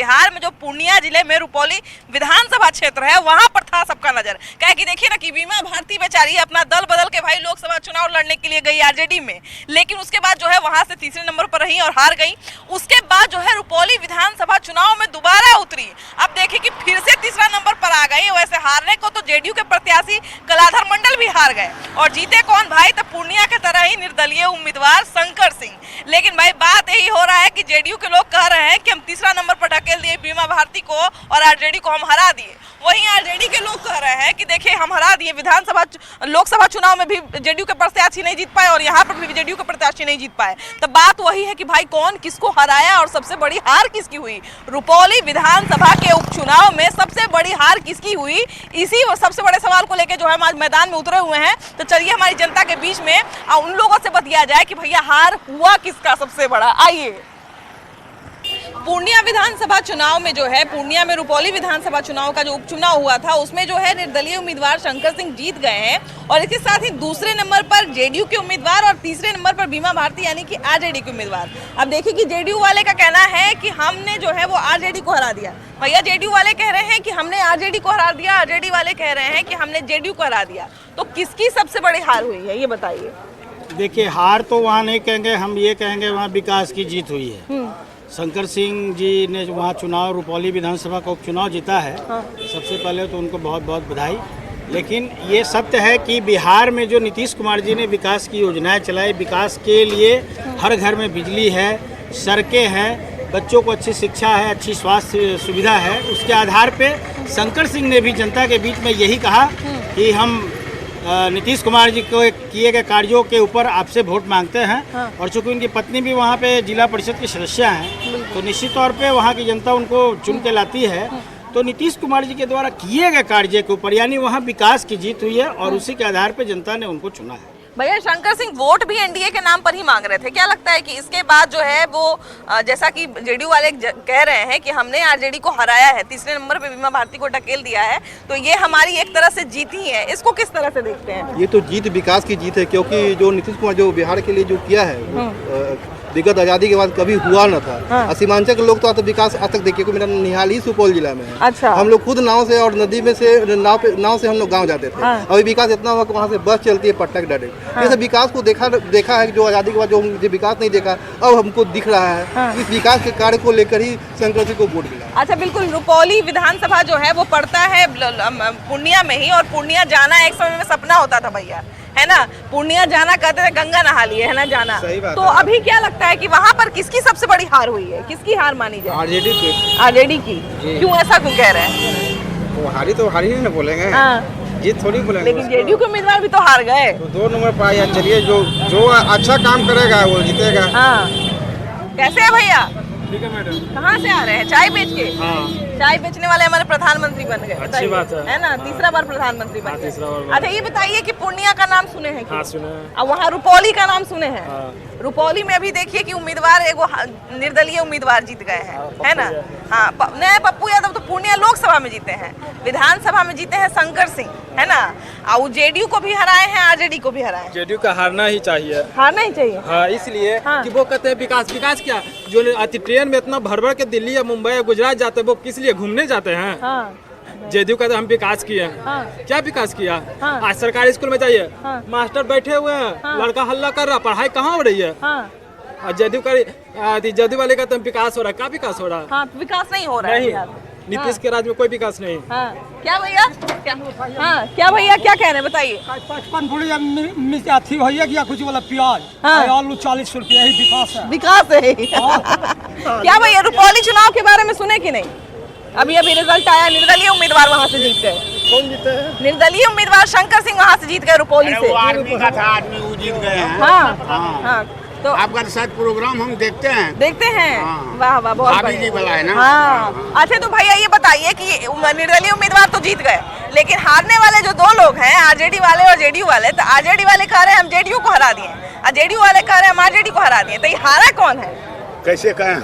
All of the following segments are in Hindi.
बिहार में जो पूर्णिया जिले में रुपौली विधानसभा क्षेत्र है वहां पर था सबका नजर। क्या कि देखिए ना कि बीमा भारती बेचारी अपना दल बदल के भाई लोकसभा चुनाव लड़ने के लिए गई आरजेडी में, लेकिन उसके बाद जो है वहां से तीसरे नंबर पर रही और हार गई। उसके बाद जो है रुपौली विधानसभा चुनाव में दोबारा उतरी, अब देखिए कि फिर से तीसरा नंबर पर आ गई। वैसे हारने को तो जेडीयू के प्रत्याशी कलाधर मंडल भी हार गए और जीते कौन भाई, तो पूर्णिया के तरह ही निर्दलीय उम्मीदवार शंकर सिंह। लेकिन भाई बात यही हो रहा है कि जेडीयू के लोग कह रहे हैं कि हम तीसरा नंबर पर ढकेल दिए बीमा भारती को और आरजेडी को हम हरा दिए। वहीं आरजेडी के लोग कह रहे हैं कि देखिए हम हरा दिए, विधानसभा लोकसभा चुनाव में भी जेडीयू के प्रत्याशी नहीं जीत पाए और यहाँ पर भी जेडीयू के प्रत्याशी नहीं जीत पाए। तो बात वही है कि भाई कौन किसको हराया और सबसे बड़ी हार किसकी हुई। रुपौली विधानसभा के उपचुनाव में सबसे बड़ी हार किसकी हुई, इसी सबसे बड़े सवाल को लेकर जो है आज मैदान में उतरे हुए हैं। तो चलिए हमारी जनता के बीच में उन लोगों से बतिया जाए कि भैया हार हुआ किसका सबसे बड़ा। आइए, पूर्णिया विधानसभा चुनाव में जो है, पूर्णिया में रुपौली विधानसभा चुनाव का जो उपचुनाव हुआ था उसमें जो है निर्दलीय उम्मीदवार शंकर सिंह जीत गए हैं और इसके साथ ही दूसरे नंबर पर जेडीयू के उम्मीदवार और तीसरे नंबर पर बीमा भारती यानी कि आरजेडी के उम्मीदवार। अब देखिए कि जेडीयू वाले का कहना है कि हमने जो है वो आरजेडी को हरा दिया। भैया जेडीयू वाले कह रहे हैं कि हमने आरजेडी को हरा दिया, आरजेडी वाले कह रहे हैं कि हमने जेडीयू को हरा दिया। तो किसकी सबसे बड़ी हार हुई है ये बताइए। देखिए हार तो वहाँ नहीं कहेंगे, हम ये कहेंगे वहाँ विकास की जीत हुई है। शंकर सिंह जी ने वहाँ चुनाव रुपौली विधानसभा का उपचुनाव जीता है। सबसे पहले तो उनको बहुत बहुत बधाई। लेकिन ये सत्य है कि बिहार में जो नीतीश कुमार जी ने विकास की योजनाएं चलाई, विकास के लिए हर घर में बिजली है, सड़कें हैं, बच्चों को अच्छी शिक्षा है, अच्छी स्वास्थ्य सुविधा है, उसके आधार पे शंकर सिंह ने भी जनता के बीच में यही कहा कि हम नीतीश कुमार जी को किए गए कार्यों के ऊपर आपसे वोट मांगते हैं। और चूंकि उनकी पत्नी भी वहाँ पे जिला परिषद की सदस्य हैं तो निश्चित तौर पे वहाँ की जनता उनको चुन के लाती है। तो नीतीश कुमार जी के द्वारा किए गए कार्य के ऊपर यानी वहाँ विकास की जीत हुई है और उसी के आधार पे जनता ने उनको चुना है। भैया शंकर सिंह वोट भी एनडीए के नाम पर ही मांग रहे थे, क्या लगता है कि इसके बाद जो है वो जैसा कि जेडीयू वाले कह रहे हैं कि हमने आरजेडी को हराया है, तीसरे नंबर पे बीमा भारती को ढकेल दिया है, तो ये हमारी एक तरह से जीत ही है, इसको किस तरह से देखते हैं? ये तो जीत विकास की जीत है, क्योंकि जो नीतीश कुमार जो बिहार के लिए जो किया है विगत आज़ादी के बाद कभी हुआ न था। सीमांचल के लोग तो आज विकास आज तक देखिए को मेरा निहाल ही सुपौल जिला में है। अच्छा। हम लोग खुद नाव से और नदी में से नाव से हम लोग गांव जाते थे। अभी विकास इतना हुआ कि वहाँ से बस चलती है पटना के डायरेक्ट। ये सब विकास को देखा है जो आज़ादी के बाद जो विकास नहीं देखा अब हमको दिख रहा है। इस विकास के कार्य को लेकर ही शंकर सिंह को वोट मिला। अच्छा, बिल्कुल। रुपौली विधानसभा जो है वो पड़ता है पूर्णिया में ही और पूर्णिया जाना एक समय में सपना होता था भैया, है ना। पूर्णिया जाना कहते थे गंगा नहा लिए, है ना जाना। तो अभी क्या लगता है कि वहाँ पर किसकी सबसे बड़ी हार हुई है, किसकी हार मानी जाए? आरजेडी की। आरजेडी की? क्यों, ऐसा क्यों कह रहे हैं? तो हारी ही ना बोलेंगे, जीत थोड़ी बोलेंगे। लेकिन जेडीयू के उम्मीदवार भी तो हार गए। तो 2 नंबर पर आया, चलिए जो अच्छा काम करेगा वो जीतेगा। कैसे है भैया? ठीक है मैडम। कहाँ से आ रहे हैं? चाय बेच के? चाय बेचने वाले हमारे प्रधानमंत्री बन गए। अच्छी बात है ना, तीसरा बार प्रधानमंत्री बन गए। अच्छा ये बताइए कि पूर्णिया का नाम सुने हैं? हाँ सुने हैं। और वहाँ रुपौली का नाम सुने हैं? रुपौली में अभी देखिए कि उम्मीदवार एगो निर्दलीय उम्मीदवार जीत गए हैं, है ना। हाँ, नए पप्पू यादव तो पूर्णिया लोकसभा में जीते हैं, विधानसभा में जीते हैं शंकर सिंह, है ना। और जेडीयू को भी हराए हैं, आरजेडी को भी हराए हैं। जेडीयू का हारना ही चाहिए। हारना ही चाहिए। हाँ, इसलिए कि वो कहते हैं विकास क्या, जो ट्रेन में इतना भर के दिल्ली या मुंबई या गुजरात जाते हैं वो किस लिए घूमने जाते हैं। जेडीयू का तो हम विकास किए हैं। क्या विकास किया? आज सरकारी स्कूल में जाइए, मास्टर बैठे हुए हैं, लड़का हल्ला कर रहा, पढ़ाई कहाँ हो रही है। और जेडीयू वाले का तो विकास हो रहा है, क्या विकास हो रहा है? विकास नहीं हो रहा है। नीतीश के राज में कोई विकास नहीं। क्या भैया, क्या भैया क्या कह रहे हैं बताइए? 55 फुट अथी भैया क्या कुछ वाला प्याज आलू 40 रुपया, यही विकास है। क्या भैया रुपौली चुनाव के बारे में सुने कि नहीं? अभी रिजल्ट आया, निर्दलीय उम्मीदवार वहाँ से जीत गए। कौन जीते हैं? निर्दलीय उम्मीदवार शंकर सिंह वहाँ से जीत गए रुपौली से। आर्मी का था, आदमी वो जीत गए हैं। हाँ, तो आपका शायद प्रोग्राम हम देखते हैं। वाह वाह, बहुत भाभी जी वाला है ना। हाँ। अच्छा तो भैया ये बताइए कि निर्दलीय उम्मीदवार तो जीत गए, लेकिन हारने वाले जो 2 लोग हैं, आरजेडी वाले और जेडीयू वाले, तो आरजेडी वाले कह रहे हैं हम जेडीयू को हरा दिए और जेडीयू वाले कह रहे हैं हम आरजेडी को हरा दिए। तो ये हारा कौन है? कैसे कहें?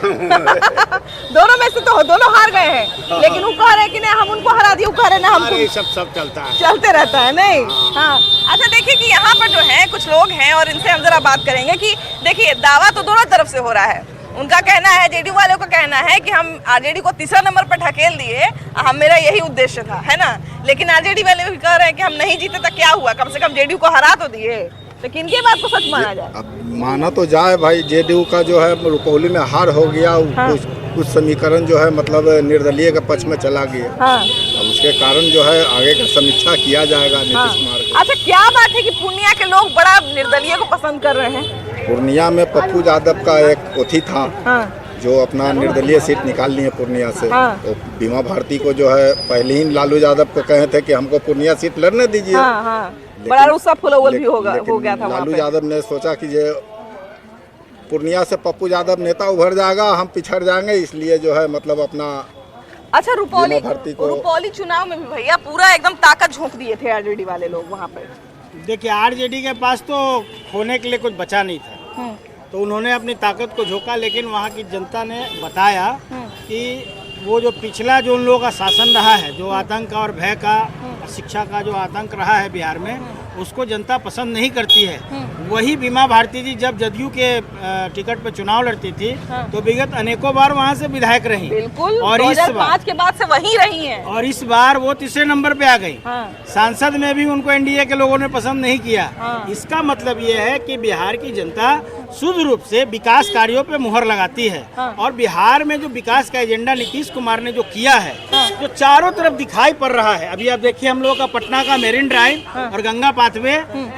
दोनों में से तो दोनों हार गए हैं, लेकिन वो कह रहे हैं कि नहीं हम उनको हरा दिए, वो कह रहे हैं हम सब चलता है, चलते रहता है। नहीं। हाँ। अच्छा देखिए कि यहाँ पर जो है कुछ लोग हैं और इनसे हम जरा बात करेंगे कि देखिए दावा तो दोनों तरफ से हो रहा है। उनका कहना है, जेडीयू वालों का कहना है कि हम आरजेडी को तीसरा नंबर पर ढकेल दिए, हम मेरा यही उद्देश्य था, है ना। लेकिन आरजेडी वाले भी कह रहे हैं कि हम नहीं जीते तो क्या हुआ, कम से कम जेडीयू को हरा तो दिए। तो किनकी बात को सच माना जाए? अब माना तो जाए भाई, जेडीयू का जो है रुपौली में हार हो गया। हाँ। कुछ समीकरण जो है मतलब निर्दलीय के पक्ष में चला गया। हाँ। अब उसके कारण जो है आगे का समीक्षा किया जाएगा नीतीश कुमार को। अच्छा, क्या बात है कि पूर्णिया के लोग बड़ा निर्दलीय को पसंद कर रहे हैं? पूर्णिया में पप्पू यादव का एक पोथी था, हाँ। जो अपना निर्दलीय सीट निकालनी है पूर्णिया से। हाँ। तो बीमा भारती को जो है पहले ही लालू यादव को कहे थे कि हमको पूर्णिया सीट लड़ने दीजिए। हाँ, हाँ। बड़ा रुस्सा फुलौल भी हो गया था वहाँ लालू पे। यादव ने सोचा कि ये पूर्णिया से पप्पू यादव नेता उभर जाएगा, हम पिछड़ जाएंगे, इसलिए जो है मतलब अपना। अच्छा, रुपौली बीमा भर्ती को- रुपौली चुनाव में भी भैया पूरा एकदम ताकत झोंक दिए थे आरजेडी वाले लोग वहाँ पे। देखिए, आरजेडी के पास तो खोने के लिए कुछ बचा नहीं था, तो उन्होंने अपनी ताकत को झोंका। लेकिन वहाँ की जनता ने बताया कि वो जो पिछला जो उन लोगों का शासन रहा है, जो आतंक और भय का, शिक्षा का जो आतंक रहा है बिहार में, उसको जनता पसंद नहीं करती है। वही बीमा भारती जी जब जदयू के टिकट पे चुनाव लड़ती थी, तो विगत अनेकों बार वहाँ से विधायक रही। बिल्कुल, और इस 2005 के बाद से वहीं रही हैं। और इस बार वो तीसरे नंबर पे आ गई। हाँ। सांसद में भी उनको एनडीए के लोगों ने पसंद नहीं किया। हाँ। इसका मतलब ये है कि बिहार की जनता शुद्ध रूप से विकास कार्यों पे मुहर लगाती है। हाँ। और बिहार में जो विकास का एजेंडा नीतीश कुमार ने जो किया है, हाँ। जो चारों तरफ दिखाई पड़ रहा है। अभी आप देखिए, हम लोगों का पटना का मेरिन ड्राइव और गंगा पाथवे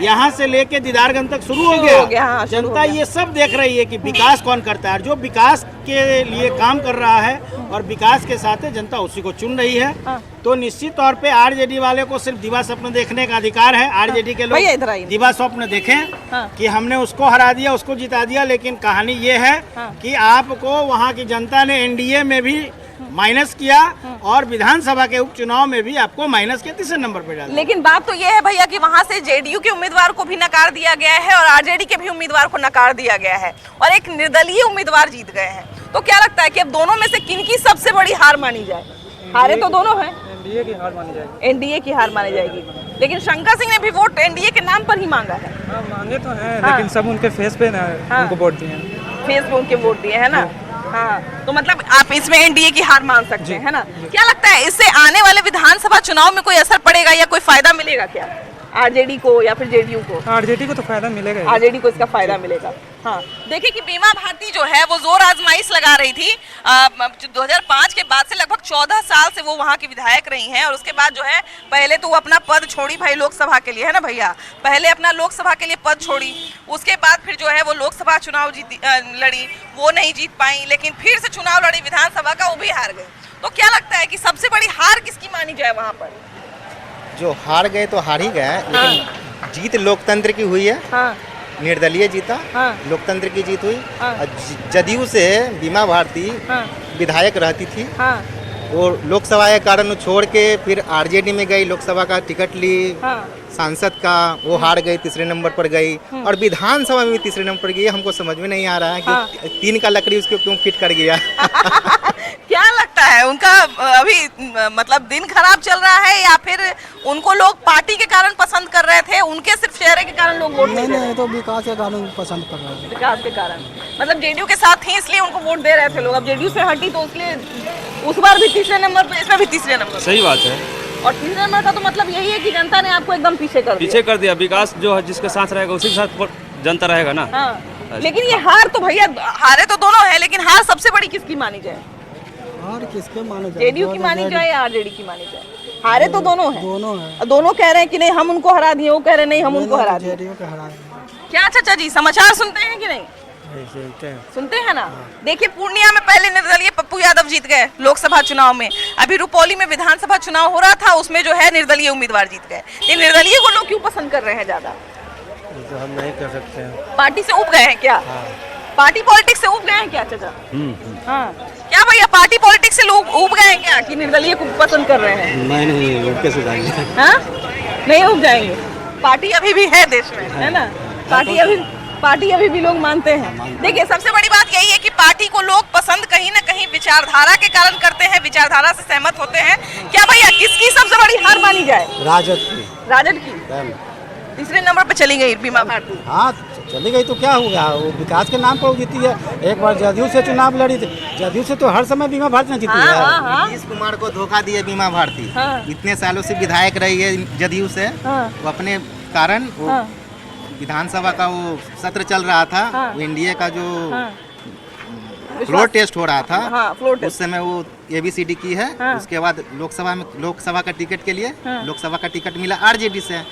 यहाँ से लेके दीदारगंज तक शुरू हो गया। हाँ, शुरू हो जनता गया। ये सब देख रही है कि विकास कौन करता है, जो विकास के लिए काम कर रहा है और विकास के साथ है, जनता उसी को चुन रही है। हाँ। तो निश्चित तौर पे आरजेडी वाले को सिर्फ दिवा स्वप्न देखने का अधिकार है। आरजेडी के भैया इधर आइए। लोग दिवा स्वप्न देखें हाँ। कि हमने उसको हरा दिया, उसको जिता दिया। लेकिन कहानी ये है हाँ। कि आपको वहाँ की जनता ने एनडीए में भी माइनस किया और विधानसभा के उपचुनाव में भी आपको माइनस के तीसरे नंबर पर डाला। लेकिन बात तो ये है भैया कि वहाँ से जेडीयू के उम्मीदवार को भी नकार दिया गया है और आरजेडी के भी उम्मीदवार को नकार दिया गया है और एक निर्दलीय उम्मीदवार जीत गए हैं। तो क्या लगता है कि अब दोनों में से किनकी सबसे बड़ी हार मानी जाए? हारे तो दोनों हैं। एनडीए की हार मानी जाएगी। एनडीए की हार मानी जाएगी। लेकिन शंकर सिंह ने भी वोट एनडीए के नाम पर ही मांगा है। हाँ, मांगे तो हैं, हाँ। लेकिन सब उनके फेस पे ना हाँ। उनको वोट दिए हैं। फेसबुक के वोट दिए है ना। हाँ, तो मतलब आप इसमें एनडीए की हार मान सकते हैं, है ना। क्या लगता है इससे आने वाले विधानसभा चुनाव में कोई असर पड़ेगा या कोई फायदा मिलेगा क्या आरजेडी को या फिर जेडीयू को? आरजेडी को तो फायदा मिलेगा ही। आरजेडी को इसका फायदा मिलेगा। हाँ, देखिए कि बीमा भारती जो है वो जोर आजमाइश लगा रही थी। 2005 के बाद से लगभग 14 साल से वो वहाँ की विधायक रही हैं और उसके बाद जो है पहले तो वो अपना पद छोड़ी भाई लोकसभा के लिए, है ना भैया। पहले अपना लोकसभा के लिए पद छोड़ी, उसके बाद फिर जो है वो लोकसभा चुनाव लड़ी, वो नहीं जीत पाई। लेकिन फिर से चुनाव लड़ी विधानसभा का, वो भी हार गई। तो क्या लगता है कि सबसे बड़ी हार किसकी मानी जाए वहाँ पर? जो हार गए तो हार ही गए, लेकिन जीत लोकतंत्र की हुई है। हाँ। निर्दलीय जीता, हाँ। लोकतंत्र की जीत हुई। हाँ। और जदयू से बीमा भारती हाँ। विधायक रहती थी, हाँ। वो लोकसभा के कारण वो छोड़ के फिर आरजेडी में गई, लोकसभा का टिकट ली, हाँ। सांसद का वो हार गई, तीसरे नंबर पर गई और विधानसभा में भी तीसरे नंबर पर गई। हमको समझ में नहीं आ रहा है कि 3 का लकड़ी उसको क्यों फिट कर गया। क्या लगता है उनका अभी मतलब दिन खराब चल रहा है या फिर उनको लोग पार्टी के कारण पसंद कर रहे थे, उनके सिर्फ चेहरे के कारण लोग वोट नहीं दे रहे थे? तो विकास के कारण पसंद कर रहे हैं। विकास के कारण मतलब जेडीयू के साथ थी इसलिए उनको वोट दे रहे थे लोग। अब जेडीयू से हटी तो इसलिए उस बार भी तीसरे नंबर पे, इसमें भी तीसरे नंबर पे। सही बात है। और तीसरे नंबर का तो मतलब यही है कि जनता ने आपको एकदम पीछे कर दिया। पीछे कर दिया। विकास जो है जिसके साथ रहेगा उसी के साथ जनता रहेगा ना। हाँ। लेकिन ये हार तो भैया, हारे तो दोनों है, लेकिन हार सबसे बड़ी किसकी मानी जाए? हार किसके माने जाए? जेडीयू की मानी जाए या आरजेडी की मानी जाए? हारे तो दोनों हैं। दोनों हैं। दोनों कह रहे हैं कि नहीं हम उनको हरा दिए, वो कह रहे हैं नहीं हम उनको हरा दिए। जेडीयू के हरा दिए। क्या चाचा जी समाचार सुनते हैं कि नहीं? सुनते हैं ना। देखिए पूर्णिया में पहले निर्दलीय पप्पू यादव जीत गए लोकसभा चुनाव में, अभी रुपौली में विधानसभा चुनाव हो रहा था, उसमें जो है निर्दलीय उम्मीदवार जीत गए। ये निर्दलीय को लोग क्यों पसंद कर रहे हैं ज्यादा? तो हम नहीं कर सकते हैं। पार्टी से उब गए हैं क्या? पार्टी पॉलिटिक्स से उब गए हैं क्या चाचा? हाँ, क्या भैया पार्टी पॉलिटिक्स से लोग उब गए हैं क्या कि निर्दलीय को पसंद कर रहे हैं? नहीं, उब कैसे जाएंगे? हाँ, नहीं उब जाएंगे। पार्टी अभी भी है देश में, है ना। पार्टी अभी भी लोग मानते हैं। देखिए सबसे बड़ी बात यही है कि पार्टी को लोग पसंद कहीं ना कहीं विचारधारा के कारण करते हैं, विचारधारा से सहमत होते हैं। क्या भैया किसकी सबसे बड़ी हार मानी जाए? राजद की। राजद की तीसरे नंबर पर चली गई बीमा भारती। हाँ, चली गई तो क्या हो गया, वो विकास के नाम पर वो जीती है। एक बार जदयू से चुनाव लड़ी थी, जदयू से तो हर समय बीमा भारती ने जीती है। नीतीश कुमार को धोखा दिए बीमा भारती। इतने सालों से विधायक रही है जदयू से, वो अपने कारण वो विधानसभा का वो सत्र चल रहा था, वो एनडीए का जो फ्लोर टेस्ट हो रहा था, उस समय वो ABCD की है। उसके बाद लोकसभा का टिकट के लिए लोकसभा का टिकट मिला आरजेडी से।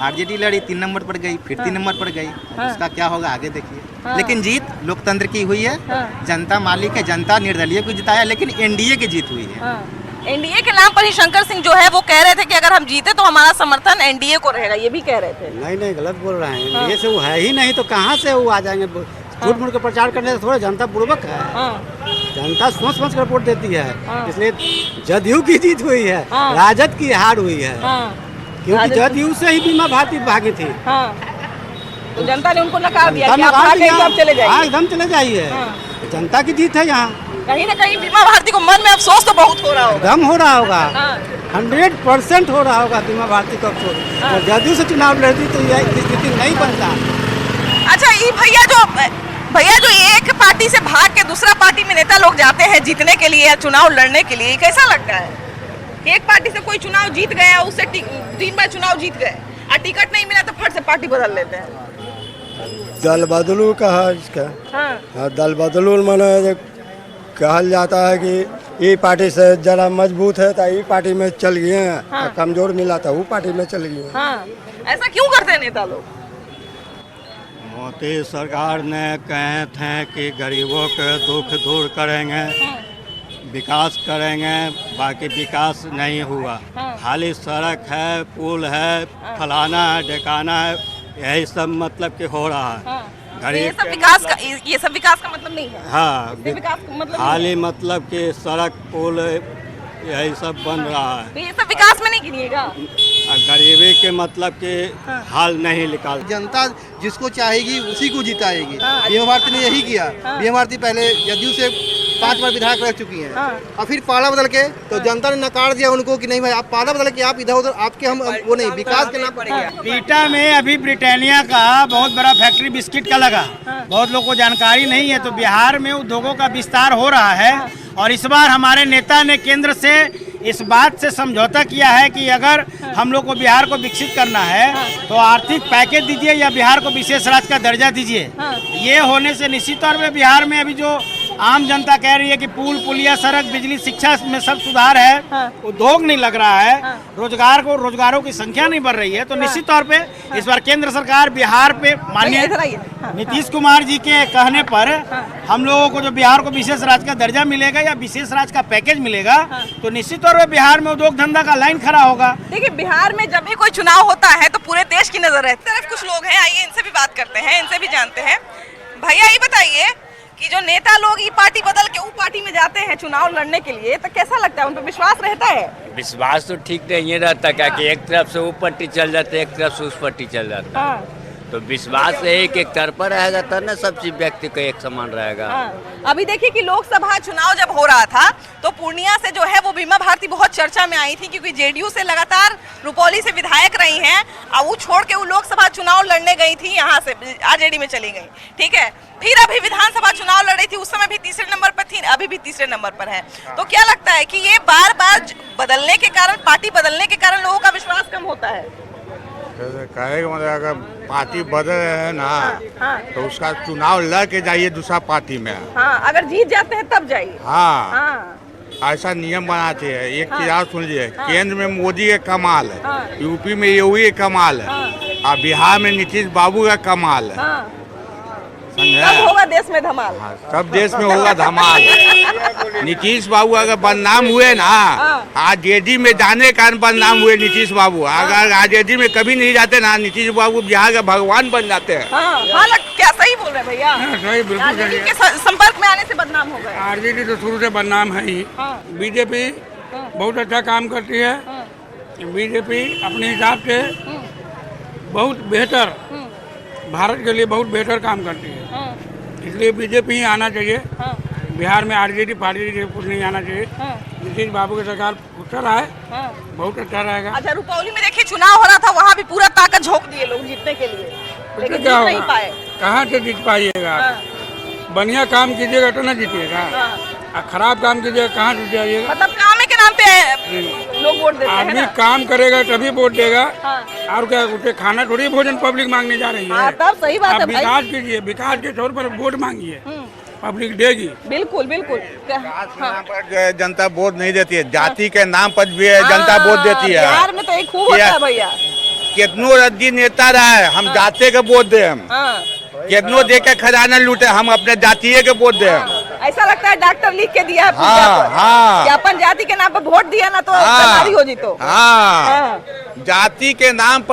आरजेडी लड़ी 3 नंबर पर गई, फिर 3 नंबर पर गई। उसका क्या होगा आगे देखिए। लेकिन जीत लोकतंत्र की हुई है, जनता मालिक है, जनता निर्दलीय को जिताया, लेकिन एनडीए की जीत हुई है। एनडीए के नाम पर ही शंकर सिंह जो है वो कह रहे थे कि अगर हम जीते तो हमारा समर्थन एनडीए को रहेगा, ये भी कह रहे थे। नहीं गलत बोल रहे हैं। एनडीए से वो है ही नहीं तो कहाँ से वो आ जाएंगे। झूठ मूठ के प्रचार करने से थोड़ा जनता बुड़बक है। जनता सोच समझ कर वोट देती है। इसलिए जदयू की जीत हुई है, राजद की हार हुई है। क्योंकि जदयू से ही बीमा भारती भागी थी। तो जनता ने उनको नकार दिया कि आप भागे, एकदम चले जाइए। हाँ, एकदम चले जाइए। जनता की जीत है यहाँ। कहीं ना कहीं बीमा भारती को मन में अफसोस तो बहुत हो रहा होगा। एकदम हो रहा होगा, 100% हो रहा होगा बीमा भारती को अफसोस। और जदयू से चुनाव लड़ती तो यह स्थिति नहीं बनता। अच्छा, ये भैया जो एक पार्टी से भाग के दूसरा पार्टी में नेता लोग जाते हैं जीतने के लिए या चुनाव लड़ने के लिए, कैसा लगता है? एक पार्टी से कोई चुनाव जीत गया, उससे 3 बार चुनाव जीत गए और टिकट नहीं मिला तो फट से पार्टी बदल लेते हैं। दल बदलू कहा इसका। हाँ, दल बदलू माने कहल जाता है कि ये पार्टी से जरा मजबूत है तो ये पार्टी में चल गए हैं, कमजोर मिला था वो पार्टी में चल गए। ऐसा क्यों करते हैं नेता लोग? मोदी सरकार ने कहे थे कि गरीबों के दुख दूर करेंगे, विकास करेंगे, बाकी विकास नहीं हुआ। खाली सड़क है, पुल है, फलाना है, ढकाना है, यही सब मतलब कि हो रहा है। ये सब विकास का मतलब नहीं है। हाँ, विकास का मतलब खाली मतलब कि सड़क पुल यही सब बन रहा है। तो ये सब विकास में नहीं गिनिएगा। गरीबी के मतलब के हाल नहीं निकाल। जनता जिसको चाहेगी उसी को जिताएगी। बीमा भारती ने यही किया। बीमा भारती पहले जदयू से 5 बार विधायक रह चुकी हैं और फिर पाला बदल के तो जनता ने नकार दिया उनको कि नहीं भाई आप पाला बदल के आप इधर उधर आपके हम वो नहीं, विकास के नाम पर। पीटा में अभी ब्रिटानिया का बहुत बड़ा फैक्ट्री बिस्किट का लगा, बहुत लोगों को जानकारी नहीं है। तो बिहार में उद्योगों का विस्तार हो रहा है और इस बार हमारे नेता ने केंद्र से इस बात से समझौता किया है कि अगर हम लोग को बिहार को विकसित करना है तो आर्थिक पैकेज दीजिए या बिहार को विशेष राज्य का दर्जा दीजिए। ये होने से निश्चित तौर पे बिहार में अभी जो आम जनता कह रही है कि पुल पुलिया सड़क बिजली शिक्षा में सब सुधार है, उद्योग नहीं लग रहा है, रोजगारों की संख्या नहीं बढ़ रही है, तो निश्चित तौर पे इस बार केंद्र सरकार बिहार पे माननीय नीतीश कुमार जी के कहने पर हम लोगों को जो बिहार को विशेष राज्य का दर्जा मिलेगा या विशेष राज्य का पैकेज मिलेगा तो निश्चित तौर पे बिहार में उद्योग धंधा का लाइन खड़ा होगा। देखिए, बिहार में जब भी कोई चुनाव होता है तो पूरे देश की नजर रहती है। कुछ लोग हैं, आइए इनसे भी बात करते हैं, इनसे भी जानते हैं। भैया ये बताइए कि जो नेता लोग ये पार्टी बदल के वो पार्टी में जाते हैं चुनाव लड़ने के लिए, तो कैसा लगता है? उन पर विश्वास रहता है? विश्वास तो ठीक नहीं रहता, क्या कि एक तरफ से वो पट्टी चल जाते एक तरफ से उस पट्टी चल जाता है। तो विश्वास एक तरफा रहेगा तब ना सब चीज व्यक्ति का एक समान रहेगा। अभी देखिए कि लोकसभा चुनाव जब हो रहा था तो पूर्णिया से जो है वो बीमा भारती बहुत चर्चा में आई थी, क्योंकि जेडीयू से लगातार रुपौली से विधायक रही हैं और वो छोड़ के वो लोकसभा चुनाव लड़ने गई थी, यहाँ से आरजेडी में चली गई। ठीक है, फिर अभी विधानसभा चुनाव लड़ रही थी, उस समय भी तीसरे नंबर पर थी, अभी भी तीसरे नंबर पर है। तो क्या लगता है कि ये बार बार बदलने के कारण, पार्टी बदलने के कारण लोगों का विश्वास कम होता है? कहेगा मतलब अगर पार्टी बदल रहे हैं ना तो उसका चुनाव लड़ के जाइए दूसरा पार्टी में। अगर जीत जाते हैं तब जाइए। ऐसा नियम बनाना चाहिए। एक चीज आप सुन लीजिए, केंद्र में मोदी का कमाल है, यूपी में योगी का कमाल है और बिहार में नीतीश बाबू का कमाल है। तब होगा देश में धमाल। सब देश में होगा धमाल। नीतीश बाबू अगर बदनाम हुए ना, आरजेडी में जाने के कारण बदनाम हुए नीतीश बाबू। अगर आरजेडी में कभी नहीं जाते ना, नीतीश बाबू बिहार के भगवान बन जाते हैं। क्या सही बोल रहे हैं भैया? सही, बिल्कुल के संपर्क में आने से बदनाम हो गए। आरजेडी तो शुरू से बदनाम है ही। बीजेपी बहुत अच्छा काम करती है। बीजेपी अपने हिसाब से बहुत बेहतर, भारत के लिए बहुत बेहतर काम करती है, इसलिए बीजेपी ही आना चाहिए। बिहार में आरजेडी पार्टी कुछ नहीं आना चाहिए। नीतीश बाबू की सरकार अच्छा है, बहुत अच्छा रहेगा। अच्छा, रुपौली में देखिए चुनाव हो रहा था, वहाँ भी पूरा ताकत झोंक दिए लोग जीतने के लिए, लेकिन जीत नहीं पाए। कहाँ से जीत पाइएगा। बढ़िया काम कीजिएगा तो ना जीतिएगा, और खराब काम कीजिएगा कहाँ से जाइएगा। मतलब काम के नाम पे लोग वोट देते हैं आदमी ना? काम करेगा तभी वोट देगा। हाँ। और क्या, उसे खाना थोड़ी भोजन पब्लिक मांगने जा रही है। हाँ, तब सही बात आप है भाई। विकास कीजिए, विकास के तौर पर वोट मांगिए, पब्लिक देगी। बिल्कुल बिल्कुल। नाम पर जनता वोट नहीं देती है, जाति के नाम पर भी जनता वोट देती है। बिहार में तो एक खूब होता है भैया। कितनो रद्दी नेता रहे, हम जाते के वोट दे, हम कितनो दे के खजाना लूटे, हम अपने जातीय के वोट दे। ऐसा लगता है डॉक्टर लिख के दिया है हाँ, हाँ। कि अपन जाति के नाम पर वोट दिया ना तो बीमारी हो जी तो। हाँ, जाति के नाम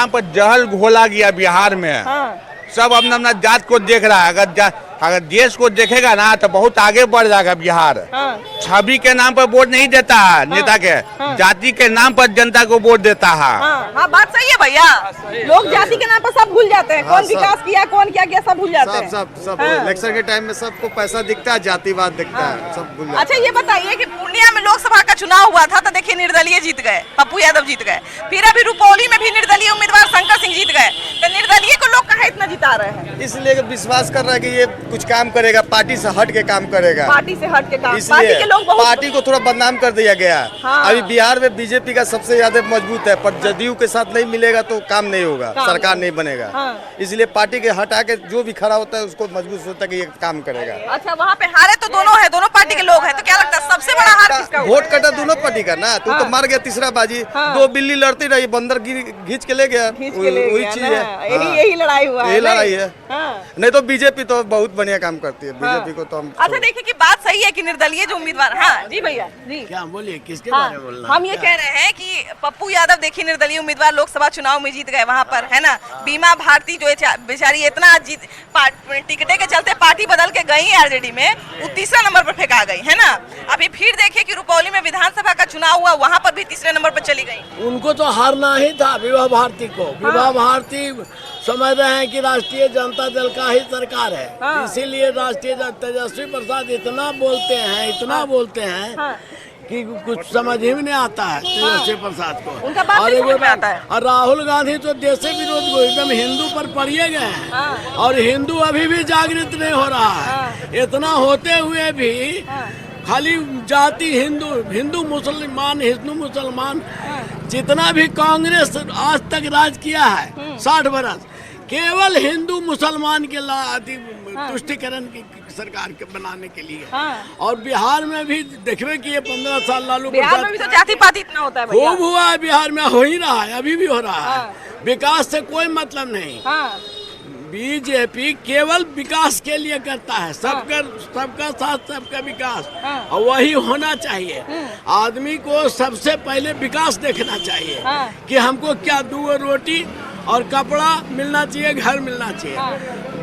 पर जहल घोला गया बिहार में। सब अपना जात को देख रहा है। अगर देश को देखेगा ना तो बहुत आगे बढ़ जाएगा बिहार। छवि के नाम पर वोट नहीं देता है नेता के, जाति के नाम पर जनता को वोट देता है। हाँ, बात सही है भैया। लोग जाति के नाम पर सब भूल जाते हैं, कौन विकास किया कौन क्या किया सब भूल जाते हैं। सब इलेक्शन के टाइम में सबको पैसा दिखता है, जातिवाद दिखता है, सब भूल जाते हैं। अच्छा ये बताइए कि पूर्णिया में लोकसभा का चुनाव हुआ था तो देखिए निर्दलीय जीत गए, पप्पू यादव जीत गए। फिर अभी रुपौली में भी निर्दलीय उम्मीदवार शंकर सिंह जीत गए, तो निर्दलीय को लोग कहाँ इतना जिता रहे हैं? इसलिए विश्वास कर रहा है कि ये कुछ काम करेगा, पार्टी से हट के काम करेगा। पार्टी से हट के काम, पार्टी इसलिए के लोग बहुत पार्टी को थोड़ा बदनाम कर दिया गया है। हाँ। अभी बिहार में बीजेपी का सबसे ज्यादा मजबूत है, पर जदयू के साथ नहीं मिलेगा तो काम नहीं होगा, सरकार नहीं बनेगा। हाँ। इसलिए पार्टी के हटा के जो भी खड़ा होता है उसको मजबूत सोचता है कि ये काम करेगा। अच्छा, वहाँ पे हारे तो दोनों है, दोनों पार्टी के लोग हैं, तो क्या लगता है सबसे बड़ा हार किसका हुआ? वोट कटा दोनों पार्टी का ना, तो मार गया तीसरा बाजी। दो बिल्ली लड़ती रही, बंदर घींच के ले गया, वही चीज है। यही लड़ाई हुआ है, यही लड़ाई है। हाँ। नहीं तो बीजेपी तो बहुत बढ़िया काम करती है, बीजेपी को तो हम। अच्छा देखिए कि बात सही है कि निर्दलीय जो उम्मीदवार, हाँ जी भैया जी, क्या बोलिए, किसके हाँ, बारे में बोलना? हम ये कह रहे हैं कि पप्पू यादव देखिए निर्दलीय उम्मीदवार लोकसभा चुनाव में जीत गए वहाँ पर, है ना। बीमा भारती जो है बेचारी इतना टिकटे के चलते पार्टी बदल के गई आरजेडी में, वो तीसरा नंबर पर फेंका गई, है ना। अभी फिर देखिए कि रुपौली में विधानसभा का चुनाव हुआ, वहाँ पर भी तीसरे नंबर पर चली गई। उनको तो हारना ही था, विभा भारती को। विभा भारती समझ रहे हैं कि राष्ट्रीय जनता दल का ही सरकार है, इसीलिए राष्ट्रीय तेजस्वी प्रसाद इतना बोलते हैं कि कुछ समझ ही नहीं आता है तेजस्वी प्रसाद को। उनका बात नहीं समझ में आता है। और राहुल गांधी तो देश विरोध को एकदम हिंदू पर पड़िए गए हैं, और हिंदू अभी भी जागृत नहीं हो रहा है। इतना होते हुए भी खाली जाति हिंदू मुसलमान जितना भी कांग्रेस आज तक राज किया है 60 बरस, केवल हिंदू मुसलमान के तुष्टिकरण की सरकार के बनाने के लिए। और बिहार में भी देखिए कि ये 15 साल लालू बिहार में भी तो जाति पाति इतना होता है भैया। खूब हुआ है, बिहार में हो ही रहा है, अभी भी हो रहा है। विकास से कोई मतलब नहीं। बीजेपी केवल विकास के लिए करता है, सबका साथ सबका विकास, और वही होना चाहिए। आदमी को सबसे पहले विकास देखना चाहिए कि हमको क्या 2 रोटी और कपड़ा मिलना चाहिए, घर मिलना चाहिए।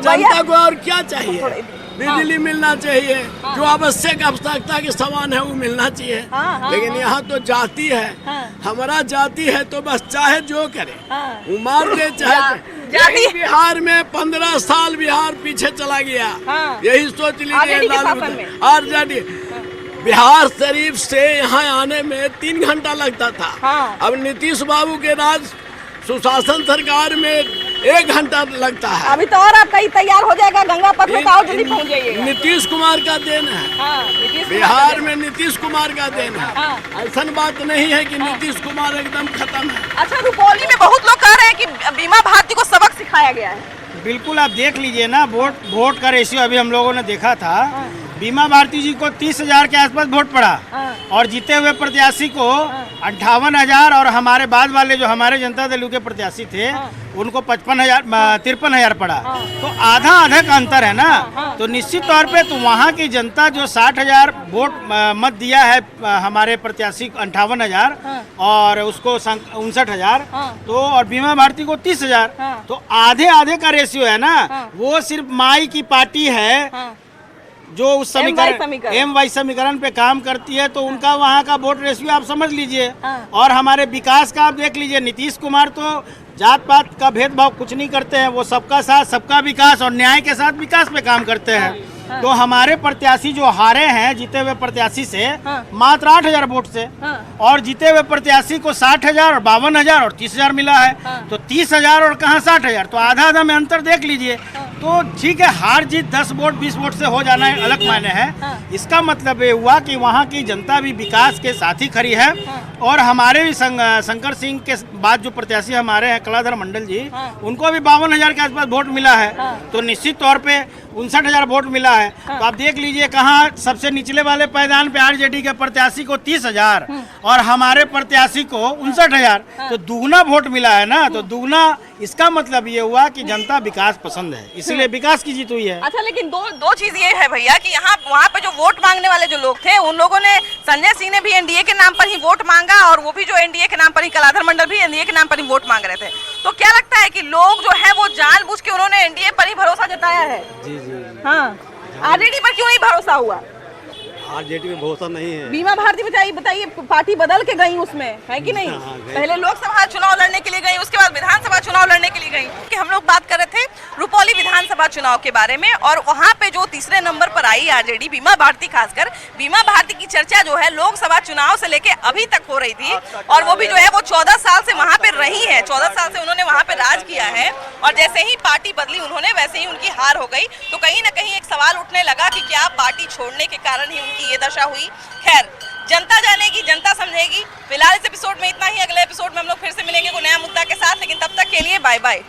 जनता को और क्या चाहिए? बिजली मिलना चाहिए, जो आवश्यक आवश्यकता के सामान है वो मिलना चाहिए। लेकिन यहाँ तो जाति है, हमारा जाति है तो बस चाहे जो करे वो मार दे, चाहे। बिहार में 15 साल बिहार पीछे चला गया, यही सोच लीजिए। आरजेडी बिहार शरीफ से यहाँ आने में 3 घंटा लगता था। अब नीतीश बाबू के राज सुशासन सरकार में 1 घंटा लगता है। अभी तो और आपका तैयार हो जाएगा, गंगा पथ में तो जल्दी पहुंच जाइएगा। नीतीश कुमार का देन है। बिहार में नीतीश कुमार का देन है। ऐसा बात नहीं है कि नीतीश कुमार एकदम खत्म है। अच्छा, रुपौली में बहुत लोग कह रहे हैं कि बीमा भारती को सबक सिखाया गया है। बिल्कुल, आप देख लीजिए ना, वोट का रेशियो अभी हम लोगों ने देखा था। बीमा भारती जी को 30,000 के आसपास वोट पड़ा, और जीते हुए प्रत्याशी को 58,000, और हमारे बाद वाले जो हमारे जनता दल के प्रत्याशी थे उनको 53,000 पड़ा। तो आधा का अंतर है ना। तो निश्चित तौर पे तो वहाँ की जनता जो 60,000 वोट मत दिया है हमारे प्रत्याशी को 58,000, और उसको 59,000, तो और बीमा भारती को 30,000, तो आधे का रेशियो है ना। वो सिर्फ माई की पार्टी है जो उस MY समीकरण पे काम करती है, तो उनका वहाँ का वोट रेशियो आप समझ लीजिए। और हमारे विकास का आप देख लीजिए, नीतीश कुमार तो जात पात का भेदभाव कुछ नहीं करते हैं, वो सबका साथ सबका विकास और न्याय के साथ विकास पे काम करते हैं। तो हमारे प्रत्याशी जो हारे हैं जीते हुए प्रत्याशी से मात्र 8,000 वोट से, और जीते हुए प्रत्याशी को 60,000 और 52,000 और 30,000 मिला है। तो 30,000 और कहाँ 60,000, तो आधा आधा में अंतर देख लीजिए। तो ठीक है, हार जीत 10 वोट 20 वोट से हो जाना है अलग मायने है। इसका मतलब ये हुआ कि वहाँ की जनता भी विकास के साथ ही खड़ी है। और हमारे भी शंकर सिंह के बाद जो प्रत्याशी हमारे हैं कलाधर मंडल जी, उनको भी 52,000 के आसपास वोट मिला है। तो निश्चित तौर पे 59,000 वोट मिला है। तो आप देख लीजिए कहाँ सबसे निचले वाले पायदान पे आरजेडी के प्रत्याशी को 30,000 और हमारे प्रत्याशी को 59,000, तो दुगना वोट मिला है ना। तो दुगना, इसका मतलब ये हुआ कि जनता विकास पसंद है, इसीलिए विकास की जीत हुई है। अच्छा, लेकिन दो चीज ये है भैया कि यहाँ वहाँ पे जो वोट मांगने वाले जो लोग थे, उन लोगों ने, संजय सिंह ने भी एनडीए के नाम पर ही वोट मांगा, और वो भी जो एनडीए के नाम पर ही, कलाधर मंडल भी एनडीए के नाम पर ही वोट मांग रहे थे। तो क्या लगता है कि लोग जो है वो जानबूझ के उन्होंने एनडीए पर ही भरोसा जताया है? जी जी। हाँ, आरजेडी पर क्यों नहीं भरोसा हुआ? आरजेडी में भरोसा नहीं है। बीमा भारती बताइए, पार्टी बदल के गई उसमें, है कि नहीं? पहले लोकसभा चुनाव लड़ने के लिए गई, उसके बाद विधानसभा चुनाव लड़ने के लिए गई। कि हम लोग बात कर रहे थे रुपौली विधानसभा चुनाव के बारे में, और वहाँ पे जो तीसरे नंबर पर आई आरजेडी, बीमा भारती, खासकर बीमा भारती की चर्चा जो है लोकसभा चुनाव से लेके अभी तक हो रही थी। और वो भी जो है वो 14 साल से वहाँ पे रही है, 14 साल से उन्होंने वहाँ पे राज किया है। और जैसे ही पार्टी बदली उन्होंने, वैसे ही उनकी हार हो गई। तो कहीं ना कहीं एक सवाल उठने लगा कि क्या पार्टी छोड़ने के कारण ही उनकी ये दशा हुई। खैर, जनता जानेगी, जनता समझेगी। फिलहाल इस एपिसोड में इतना ही। अगले एपिसोड में हम लोग फिर से मिलेंगे कोई नया मुद्दा के साथ, लेकिन तब तक के लिए बाय बाय।